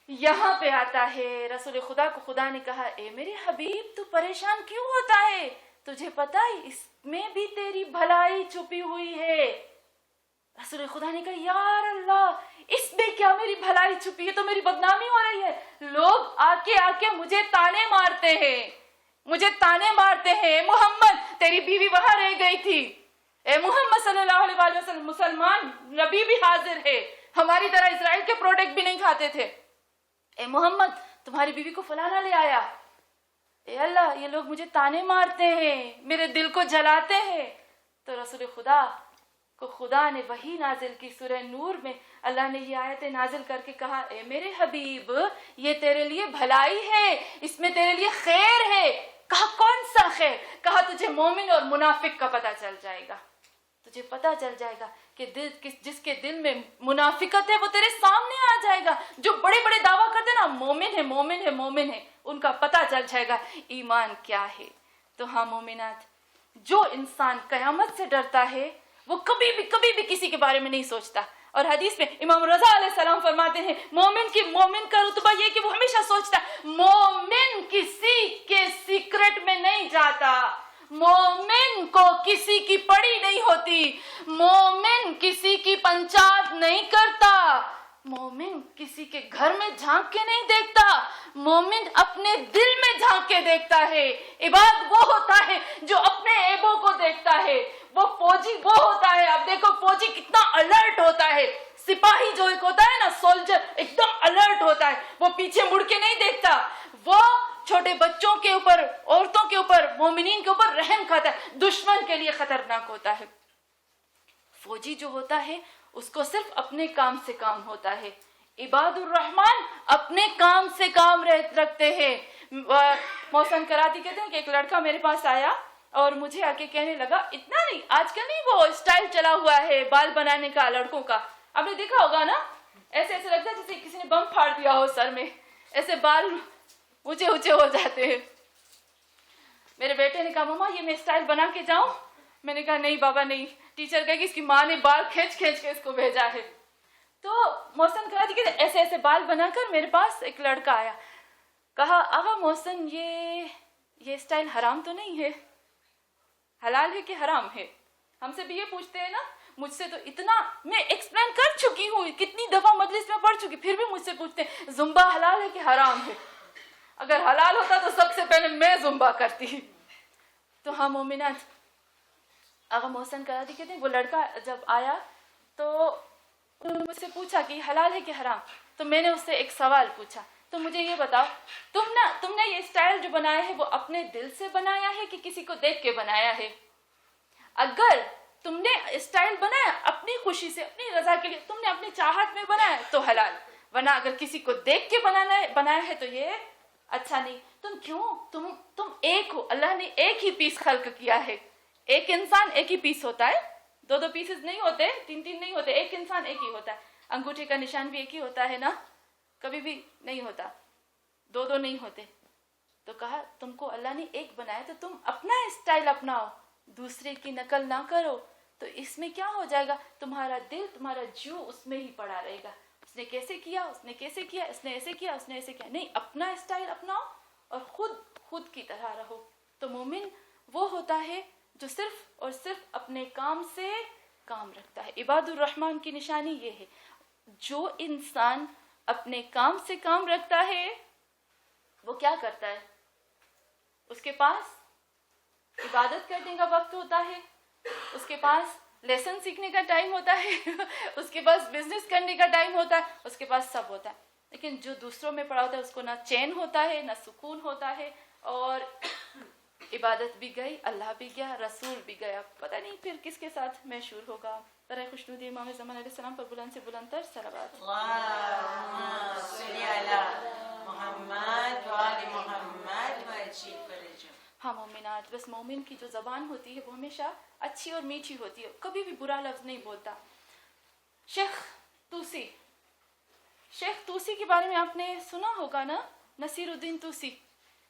یہاں پہ آتا ہے رسول خدا کو خدا نے کہا, اے میرے حبیب تو پریشان کیوں ہوتا ہے؟ تجھے پتا ہے اس میں بھی تیری بھلائی چھپی ہوئی ہے. رسول خدا نے کہا, یار اللہ اس میں کیا میری بھلائی چھپی ہے؟ تو میری بدنامی ہو رہی ہے. لوگ آ کے مجھے تانے مارتے ہیں, مجھے تانے مارتے ہیں. اے محمد تیری بیوی وہاں رہ گئی تھی. اے محمد صلی اللہ علیہ وسلم, مسلمان نبی بھی حاضر ہے, ہماری طرح اسرائیل کے پروڈکٹ بھی نہیں کھاتے تھے. اے محمد تمہاری بیوی کو فلانا لے آیا. اے اللہ یہ لوگ مجھے تانے مارتے ہیں, میرے دل کو جلاتے ہیں. تو رسول خدا کو خدا نے وحی نازل کی. سورہ نور میں اللہ نے یہ آیت نازل کر کے کہا, اے میرے حبیب یہ تیرے لیے بھلائی ہے, اس میں تیرے لیے خیر ہے. کہا کون سا خیر؟ کہا تجھے مومن اور منافق کا پتہ چل جائے گا. تجھے پتہ چل جائے گا کہ جس کے دل میں منافقت ہے وہ تیرے سامنے آ جائے گا. جو بڑے بڑے دعویٰ کرتے ہیں نا مومن ہے مومن ہے مومن ہے, ان کا پتہ چل جائے گا ایمان کیا ہے. تو ہاں مومنات, جو انسان قیامت سے ڈرتا ہے وہ کبھی بھی کسی کے بارے میں نہیں سوچتا. اور حدیث میں امام رضا علیہ السلام فرماتے ہیں مومن کا رتبہ یہ کہ وہ ہمیشہ سوچتا ہے مومن کسی کے سیکرٹ میں نہیں جاتا, مومن کو کسی کی پڑی نہیں ہوتی, مومن کسی کی پنچات نہیں کرتا, مومن کسی کے گھر میں جھانک کے نہیں دیکھتا, مومن اپنے دل میں جھانک کے دیکھتا ہے. عباد وہ ہوتا ہے جو اپنے عیبوں کو دیکھتا ہے, وہ فوجی وہ ہوتا ہے. اب دیکھو فوجی کتنا الرٹ ہوتا ہے, سپاہی جو ایک ہوتا ہے نا سولجر ایک دم الرٹ ہوتا ہے, وہ پیچھے مڑ کے نہیں دیکھتا, وہ چھوٹے بچوں کے اوپر, عورتوں کے اوپر, مومنین کے اوپر رحم کھاتا ہے, دشمن کے لیے خطرناک ہوتا ہے. فوجی جو ہوتا ہے اس کو صرف اپنے کام سے کام ہوتا ہے. عباد الرحمن اپنے کام سے کام رکھتے ہیں. محسن کراتی کہتے ہیں کہ ایک لڑکا میرے پاس آیا اور مجھے آ کے کہنے لگا, اتنا نہیں آج کل نہیں وہ اسٹائل چلا ہوا ہے بال بنانے کا لڑکوں کا, آپ نے دیکھا ہوگا نا, ایسے لگتا ہے جیسے کسی نے بم پھاڑ دیا ہو سر میں, ایسے بال اونچے اونچے ہو جاتے ہیں. میرے بیٹے نے کہا ماما یہ میں اسٹائل بنا کے جاؤں؟ میں نے کہا نہیں بابا نہیں, ٹیچر کہے کہ اس کی ماں نے بال کھینچ کے اس کو بھیجا ہے. تو محسن کراتی کہ ایسے بال بنا کر میرے پاس ایک لڑکا آیا, کہا آغا محسن یہ اسٹائل حرام تو نہیں ہے, حلال ہے کہ حرام ہے؟ ہم سے بھی یہ پوچھتے ہیں نا, مجھ سے تو اتنا میں ایکسپلین کر چکی ہوں, کتنی دفعہ مجلس میں پڑھ چکی, پھر بھی مجھ سے پوچھتے ہیں زمبا حلال ہے کہ حرام ہے؟ اگر حلال ہوتا تو سب سے پہلے میں زمبا کرتی. تو ہاں مومنات, آغا محسن کراتی کہتے ہیں وہ لڑکا جب آیا تو انہوں نے مجھ سے پوچھا کہ حلال ہے کہ حرام. تو میں نے اس سے ایک سوال پوچھا, تو مجھے یہ بتاؤ تم نے یہ اسٹائل جو بنایا ہے وہ اپنے دل سے بنایا ہے کہ کسی کو دیکھ کے بنایا ہے؟ اگر تم نے اسٹائل بنایا اپنی خوشی سے, اپنی رضا کے لیے, تم نے اپنی چاہت میں بنایا تو حلال, ورنہ اگر کسی کو دیکھ کے بنایا ہے تو یہ اچھا نہیں. تم کیوں, تم ایک ہو, اللہ نے ایک ہی پیس خلق کیا ہے, ایک انسان ایک ہی پیس ہوتا ہے, دو پیسز نہیں ہوتے, تین نہیں ہوتے, ایک انسان ایک ہی ہوتا ہے. انگوٹھے کا نشان بھی ایک ہی ہوتا ہے نا, کبھی بھی نہیں ہوتا, دو نہیں ہوتے. تو کہا تم کو اللہ نے ایک بنایا تو تم اپنا اسٹائل اپناؤ, دوسرے کی نقل نہ کرو. تو اس میں کیا ہو جائے گا, تمہارا دل تمہارا جو اس میں ہی پڑا رہے گا, اس نے کیسے کیا, اس نے کیسے کیا, اس نے ایسے کیا, اس نے ایسے کیا. نہیں, اپنا اسٹائل اپناؤ اور خود کی طرح رہو. تو مومن وہ ہوتا ہے جو صرف اور صرف اپنے کام سے کام رکھتا ہے. عباد الرحمن کی نشانی یہ ہے, جو انسان اپنے کام سے کام رکھتا ہے وہ کیا کرتا ہے, اس کے پاس عبادت کرنے کا وقت ہوتا ہے, اس کے پاس لیسن سیکھنے کا ٹائم ہوتا ہے, اس کے پاس بزنس کرنے کا ٹائم ہوتا ہے, اس کے پاس سب ہوتا ہے. لیکن جو دوسروں میں پڑا ہوتا ہے اس کو نہ چین ہوتا ہے نہ سکون ہوتا ہے, اور عبادت بھی گئی, اللہ بھی گیا, رسول بھی گیا, پتہ نہیں پھر کس کے ساتھ محشور ہوگا. برائے خوشنودی امام زمان علیہ السلام پر بلند سے بلند تر صلوات. اللہم صلی علی محمد و آل محمد و عجیب فرجہ. ہاں مومنات, بس مومن کی جو زبان ہوتی ہے وہ ہمیشہ اچھی اور میٹھی ہوتی ہے, کبھی بھی برا لفظ نہیں بولتا. شیخ توسی کے بارے میں آپ نے سنا ہوگا نا, نصیر الدین توسی.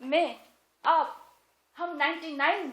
99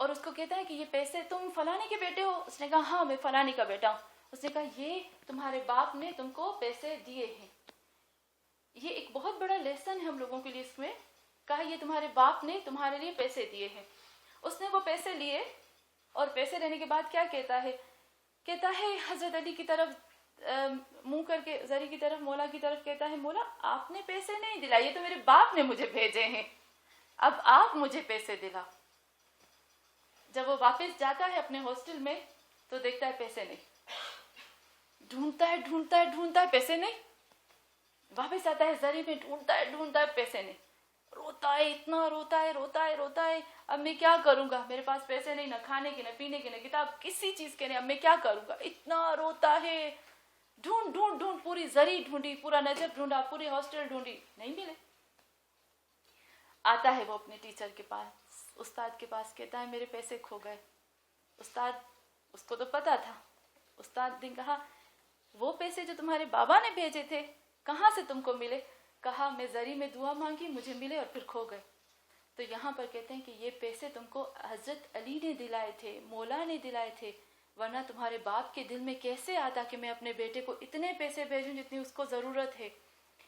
اور اس کو کہتا ہے کہ یہ پیسے تم فلانے کے بیٹے ہو؟ اس نے کہا ہاں میں فلانے کا بیٹا ہوں. اس نے کہا یہ تمہارے باپ نے تم کو پیسے دیے ہیں. یہ ایک بہت بڑا لیسن ہے ہم لوگوں کے لیے اس میں. کہا یہ تمہارے باپ نے تمہارے لیے پیسے دیے ہیں. اس نے وہ پیسے لیے اور پیسے لینے کے بعد کیا کہتا ہے حضرت علی کی طرف منہ کر کے زری کی طرف مولا کی طرف کہتا ہے مولا آپ نے پیسے نہیں دلائے, یہ تو میرے باپ نے مجھے بھیجے ہیں, اب آپ مجھے پیسے دلا. جب وہ واپس جاتا ہے اپنے ہاسٹل میں تو دیکھتا ہے پیسے نہیں. ڈھونڈتا ہے پیسے نہیں. واپس آتا ہے زری میں, ڈھونڈتا ہے پیسے نہیں. روتا ہے, اتنا روتا ہے. اب میں کیا کروں گا, میرے پاس پیسے نہیں, نہ کھانے کے, نہ پینے کے, نہ کتاب, کسی چیز کے نہیں. اب میں کیا کروں گا, اتنا روتا ہے. ڈھونڈ پوری زری ڈھونڈی, پورا نجف ڈھونڈا, پوری ہاسٹل ڈھونڈی, نہیں ملے. آتا ہے وہ اپنے ٹیچر کے پاس, استاد کے پاس, کہتا ہے میرے پیسے کھو گئے. استاد, اس کو تو پتا تھا. استاد نے کہا وہ پیسے جو تمہارے بابا نے بھیجے تھے کہاں سے تم کو ملے؟ کہا میں زری میں دعا مانگی, مجھے ملے اور پھر کھو گئے. تو یہاں پر کہتے ہیں کہ یہ پیسے تم کو حضرت علی نے دلائے تھے, مولا نے دلائے تھے, ورنہ تمہارے باپ کے دل میں کیسے آتا کہ میں اپنے بیٹے کو اتنے پیسے بھیجوں جتنی اس کو ضرورت ہے.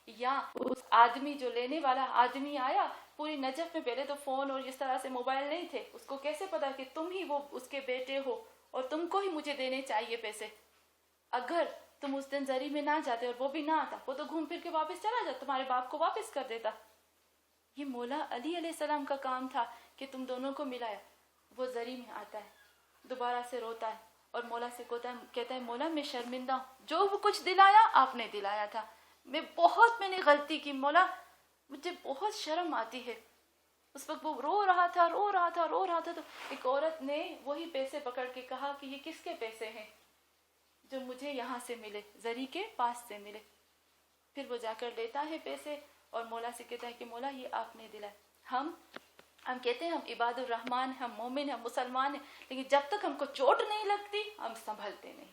یا اس آدمی جو لینے والا آدمی آیا پوری نجف میں, پہلے تو فون اور اس طرح سے موبائل نہیں تھے, اس کو کیسے پتا کہ تم ہی وہ اس کے بیٹے ہو اور تم کو ہی مجھے دینے چاہیے پیسے. اگر تم اس دن زری میں نہ جاتے اور وہ بھی نہ آتا, وہ تو گھوم پھر کے واپس چلا جاتا, تمہارے باپ کو واپس کر دیتا. یہ مولا علی علیہ السلام کا کام تھا کہ تم دونوں کو ملایا. وہ زری میں آتا ہے, دوبارہ سے روتا ہے اور مولا سے کہتا ہے مولا میں شرمندہ ہوں, جو وہ کچھ دلایا آپ نے دلایا تھا, میں نے غلطی کی مولا, مجھے بہت شرم آتی ہے. اس وقت وہ رو رہا تھا تو ایک عورت نے وہی پیسے پکڑ کے کہا کہ یہ کس کے پیسے ہیں جو مجھے یہاں سے ملے, زری کے پاس سے ملے. پھر وہ جا کر لیتا ہے پیسے اور مولا سے کہتا ہے کہ مولا یہ آپ نے دلائے. ہم کہتے ہیں ہم عباد الرحمن ہیں, ہم مومن ہیں, ہم مسلمان ہیں, لیکن جب تک ہم کو چوٹ نہیں لگتی ہم سنبھلتے نہیں.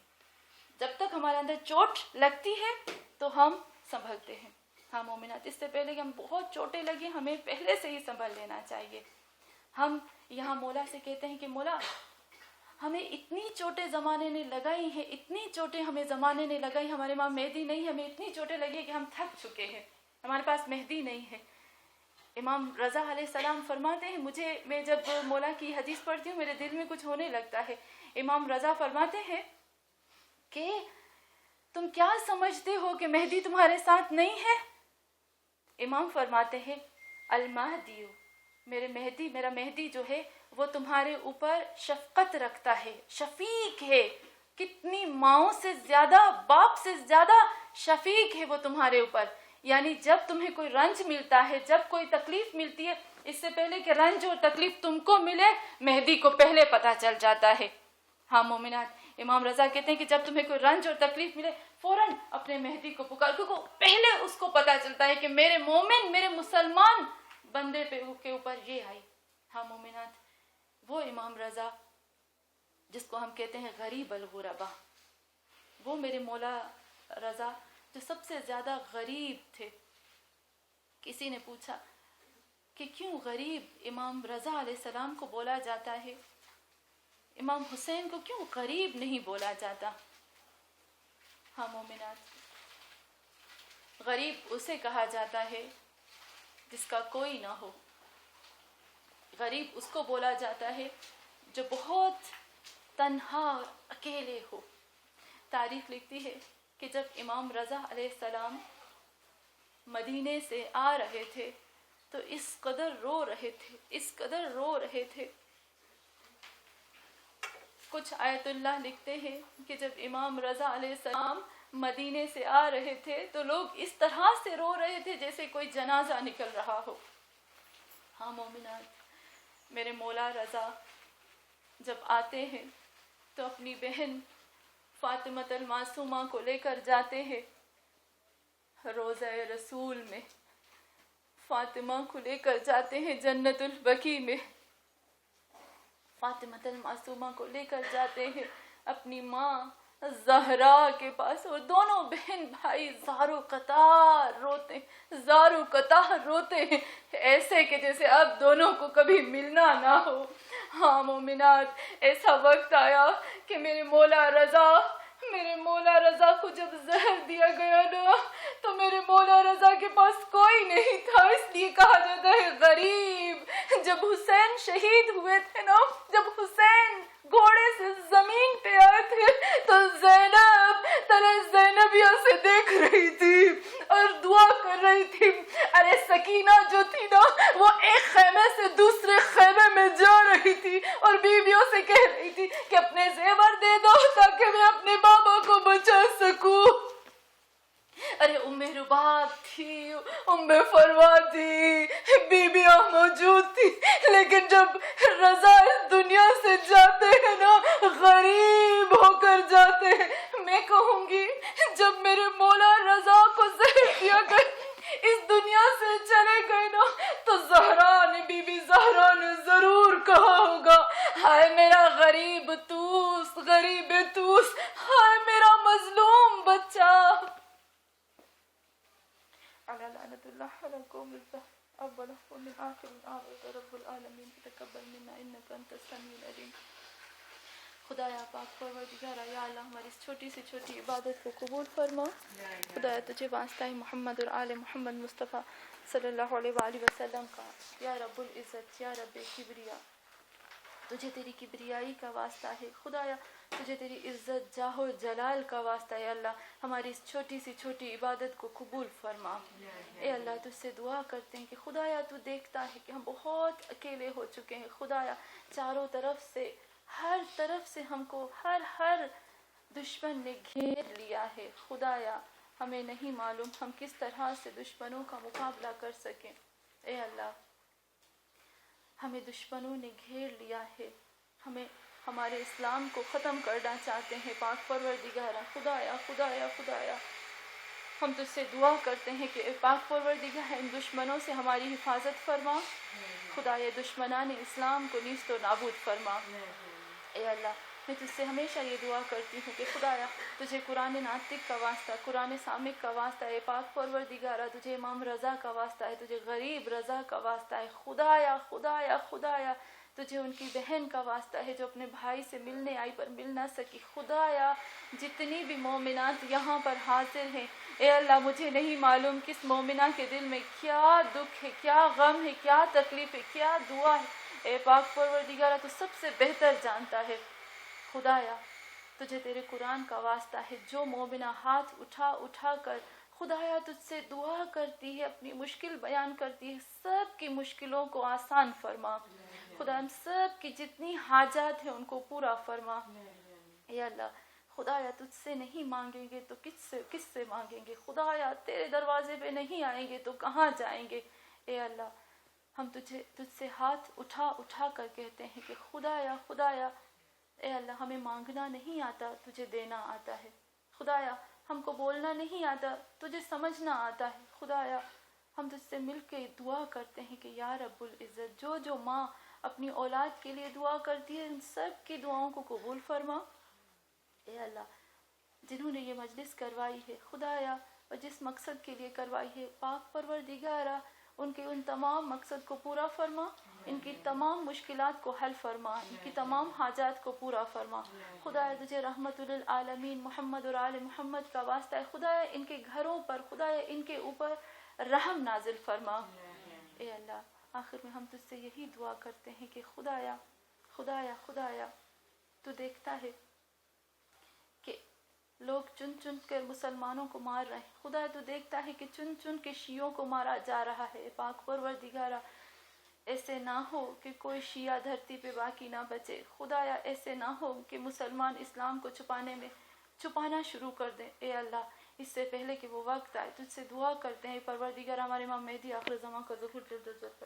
جب تک ہمارے اندر چوٹ لگتی ہے تو ہم سنبھلتے ہیں. ہاں مومنات, اس سے پہلے کہ ہم بہت چوٹیں لگی ہمیں پہلے سے ہی سنبھل لینا چاہیے. ہم یہاں مولا سے کہتے ہیں کہ مولا ہمیں اتنی چوٹیں زمانے نے لگائی ہیں, اتنی چوٹیں ہمیں زمانے نے لگائی, ہمارے ماں مہدی نہیں, ہمیں اتنی چوٹیں لگی کہ ہم تھک چکے ہیں, ہمارے پاس مہدی نہیں ہے. امام رضا علیہ السلام فرماتے ہیں, میں جب مولا کی حدیث پڑھتی ہوں میرے دل میں کچھ ہونے لگتا ہے. امام رضا فرماتے ہیں کہ تم کیا سمجھتے ہو کہ مہدی تمہارے ساتھ نہیں ہے؟ امام فرماتے ہیں المہدی, میرا مہدی جو ہے وہ تمہارے اوپر شفقت رکھتا ہے, شفیق ہے. کتنی ماؤں سے زیادہ, باپ سے زیادہ شفیق ہے وہ تمہارے اوپر. یعنی جب تمہیں کوئی رنج ملتا ہے, جب کوئی تکلیف ملتی ہے, اس سے پہلے کہ رنج اور تکلیف تم کو ملے مہدی کو پہلے پتہ چل جاتا ہے. ہاں مومنات, امام رضا کہتے ہیں کہ جب تمہیں کوئی رنج اور تکلیف ملے فوراً اپنے مہدی کو پکار, کیونکہ پہلے اس کو پتہ چلتا ہے کہ میرے مومن, میرے مسلمان بندے کے اوپر یہ آئی. ہاں مومنات, وہ امام رضا جس کو ہم کہتے ہیں غریب الغربا, وہ میرے مولا رضا جو سب سے زیادہ غریب تھے. کسی نے پوچھا کہ کیوں غریب امام رضا علیہ السلام کو بولا جاتا ہے, امام حسین کو کیوں غریب نہیں بولا جاتا؟ ہاں مومنات, غریب اسے کہا جاتا ہے جس کا کوئی نہ ہو. غریب اس کو بولا جاتا ہے جو بہت تنہا اکیلے ہو. تاریخ لکھتی ہے کہ جب امام رضا علیہ السلام مدینے سے آ رہے تھے تو اس قدر رو رہے تھے. کچھ آیت اللہ لکھتے ہیں کہ جب امام رضا علیہ السلام مدینے سے آ رہے تھے تو لوگ اس طرح سے رو رہے تھے جیسے کوئی جنازہ نکل رہا ہو. ہاں مومنات, میرے مولا رضا جب آتے ہیں تو اپنی بہن فاطمہ المعصومہ کو لے کر جاتے ہیں روضہ رسول میں. فاطمہ کو لے کر جاتے ہیں جنت البقیع میں. فاطمہ المعصومہ کو لے کر جاتے ہیں اپنی ماں زہرا کے پاس, اور دونوں بہن بھائی زارو قطار روتے ہیں, ایسے کہ جیسے اب دونوں کو کبھی ملنا نہ ہو. ہاں مومنات، ایسا وقت آیا کہ میرے مولا رضا کو جب زہر دیا گیا نا تو میرے مولا رضا کے پاس کوئی نہیں تھا، اس لیے کہا جاتا ہے غریب۔ جب حسین شہید ہوئے تھے نا، جب حسین گھوڑے سے زمین پہ آئے تھے تو زینب تلے زینبیہ سے دیکھ رہی تھی اور دعا کر رہی تھی۔ ارے سکینہ جو تھی نا وہ ایک خیمے سے دوسرے خیمے میں جا رہی تھی اور بیویوں سے کہہ رہی تھی کہ اپنے زیور دے دو تاکہ میں اپنے بابا کو بچا سکوں۔ ارے ام رباب تھی، ام فروا تھی، بیویاں موجود تھی، لیکن جب رضا اس دنیا سے جاتے ہیں نا غریب ہو کر جاتے ہیں۔ میں کہوں گی جب میرے مولا رضا کو زہر دیا کر اس دنیا سے چلے گئے نا تو زہرا نے، بی بی زہرا نے ضرور کہا ہوگا ہائے میرا غریب توس، غریب توس، ہائے میرا مظلوم بچہ۔ علی لعنت اللہ علی قوم الظالمین اولهم من آخر رب العالمین تقبل منا انک انت السمیع العلیم۔ خدایا پاک پروردگارا یا اللہ ہماری اس چھوٹی سی چھوٹی عبادت کو قبول فرما۔ خدایا تجھے واسطہ محمد اور آل محمد مصطفیٰ صلی اللہ علیہ وآلہ وسلم کا، یا رب العزت، یا رب کبریا، تجھے تیری کبریائی کا واسطہ ہے خدایا، تجھے تیری عزت جاہ و جلال کا واسطہ ہے اللہ، ہماری اس چھوٹی سی چھوٹی عبادت کو قبول فرما۔ اے اللہ تجھ سے دعا کرتے ہیں کہ خدایا تو دیکھتا ہے کہ ہم بہت اکیلے ہو چکے ہیں خدایا، چاروں طرف سے، ہر طرف سے ہم کو ہر دشمن نے گھیر لیا ہے خدایا، ہمیں نہیں معلوم ہم کس طرح سے دشمنوں کا مقابلہ کر سکیں۔ اے اللہ ہمیں دشمنوں نے گھیر لیا ہے، ہمیں ہمارے اسلام کو ختم کرنا چاہتے ہیں پاک پروردگارا خدایا خدایا خدایا، ہم تجھ سے دعا کرتے ہیں کہ اے پاک پروردگار ان دشمنوں سے ہماری حفاظت فرما خدایا، دشمنان اسلام کو نیست و نابود فرما۔ اے اللہ میں تجھ سے ہمیشہ یہ دعا کرتی ہوں کہ خدایا تجھے قرآن ناطق کا واسطہ، قرآن سامق کا واسطہ ہے پاک پروردگارا، تجھے امام رضا کا واسطہ ہے، تجھے غریب رضا کا واسطہ ہے خدایا خدایا خدایا، تجھے ان کی بہن کا واسطہ ہے جو اپنے بھائی سے ملنے آئی پر مل نہ سکی خدایا، جتنی بھی مومنات یہاں پر حاضر ہیں اے اللہ مجھے نہیں معلوم کس مومنہ کے دل میں کیا دکھ ہے، کیا غم ہے، کیا تکلیف ہے، کیا دعا ہے، اے پاک پروردگارا تو سب سے بہتر جانتا ہے خدایا، تجھے تیرے قرآن کا واسطہ ہے، جو مومنہ ہاتھ اٹھا کر خدایا تجھ سے دعا کرتی ہے، اپنی مشکل بیان کرتی ہے، سب کی مشکلوں کو آسان فرما خدا، ہم سب کی جتنی حاجات ہیں ان کو پورا فرما۔ اے اللہ خدایا تجھ سے نہیں مانگیں گے تو کس سے مانگیں گے خدایا، تیرے دروازے پہ نہیں آئیں گے تو کہاں جائیں گے۔ اے اللہ ہم تجھ سے ہاتھ اٹھا کر کہتے ہیں کہ خدایا خدایا، اے اللہ ہمیں مانگنا نہیں آتا، تجھے دینا آتا ہے خدایا، ہم کو بولنا نہیں آتا، تجھے سمجھنا آتا ہے خدایا، ہم تجھ سے مل کے دعا کرتے ہیں کہ یا رب العزت جو ماں اپنی اولاد کے لیے دعا کرتی ہے ان سب کی دعاؤں کو قبول فرما۔ اے اللہ جنہوں نے یہ مجلس کروائی ہے خدایا اور جس مقصد کے لیے کروائی ہے پاک پروردگارا، ان کے ان تمام مقصد کو پورا فرما، ان کی تمام مشکلات کو حل فرما، ان کی تمام حاجات کو پورا فرما خدایا، تجھے رحمت للعالمین محمد اور آل محمد کا واسطہ ہے خدایا، ان کے گھروں پر خدایا ان کے اوپر رحم نازل فرما۔ اے اللہ آخر میں ہم تجھ سے یہی دعا کرتے ہیں کہ خدایا خدایا خدایا تو دیکھتا ہے کہ لوگ چن کر مسلمانوں کو مار رہے ہیں خدا، تو دیکھتا ہے کہ چن کے شیعوں کو مارا جا رہا ہے پاک پروردگارا، ایسے نہ ہو کہ کوئی شیعہ دھرتی پہ باقی نہ بچے خدایا، ایسے نہ ہو کہ مسلمان اسلام کو چھپانا شروع کر دیں۔ اے اللہ اس سے پہلے کہ وہ وقت آئے تجھ سے دعا کرتے ہیں پروردگار ہمارے امام مہدی آخر زمان کا ظہور جلد از جلد